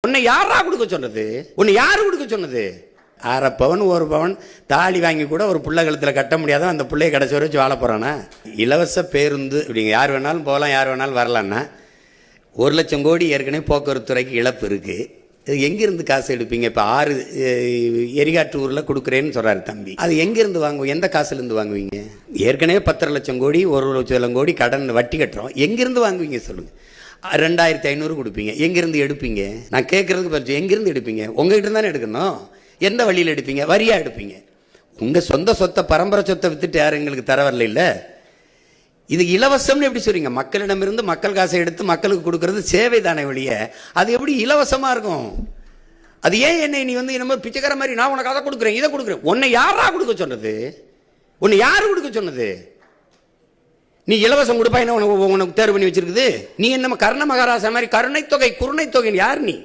உன்னை யாரா கொடுக்க சொன்னது? உன்னை யாரு கொடுக்க சொன்னது? 1/2 பவுன் 1 பவுன் தாலி வாங்கி கூட ஒரு பிள்ளை கழுத்தில் கட்ட முடியாத அந்த பிள்ளையை கடைசி வரை வச்சு வாழ போறானா? இலவச பேருந்து இப்படிங்க யார் வேணாலும் போகலாம், யார் வேணாலும் வரலான்னா 1 லட்சம் கோடி ஏற்கனவே போக்குவரத்து துறைக்கு இழப்பு இருக்கு. இது எங்கிருந்து காசு எடுப்பீங்க? இப்போ 6 எரிகாற்று ஊரில் கொடுக்குறேன்னு சொல்றாரு தம்பி. அது எங்கிருந்து வாங்குவோம்? எந்த காசுலேருந்து வாங்குவீங்க? ஏற்கனவே 10 லட்சம் கோடி 1 லட்சம் கோடி கடன் வட்டி கட்டுறோம். எங்கிருந்து வாங்குவீங்க சொல்லுங்க? 2500 கொடுப்பீங்க. எங்கிருந்து எடுப்பீங்க? நான் கேட்கறதுக்கு பற்றி எங்கிருந்து எடுப்பீங்க? உங்ககிட்ட தானே எடுக்கணும். எந்த வழியில் எடுப்பீங்க? வரியா எடுப்பீங்க. உங்க சொந்த சொத்தை, பரம்பரை சொத்தை வித்துட்டு யாரும் எங்களுக்கு தர வரல. இல்ல இது இலவசம்னு எப்படி சொல்றீங்க? மக்களிடமிருந்து மக்கள் காசை எடுத்து மக்களுக்கு கொடுக்கறது சேவை தானே வழிய அது எப்படி இலவசமா இருக்கும்? அது ஏன் என்னை நீ வந்து நம்ம பிச்சைக்கார மாதிரி நான் உனக்கு அதை கொடுக்குறேன் இதை கொடுக்குறேன்? உன்னை யாரா கொடுக்க சொன்னது? உன்னை யாரு கொடுக்க சொன்னது? நீ இலவசம் கொடுப்பா என்ன உனக்கு தேர்வு பண்ணி வச்சிருக்குது? நீ என்ன கர்ண மகாராசா மாதிரி கருணை தொகை குருணை தொகை? யார் நீ?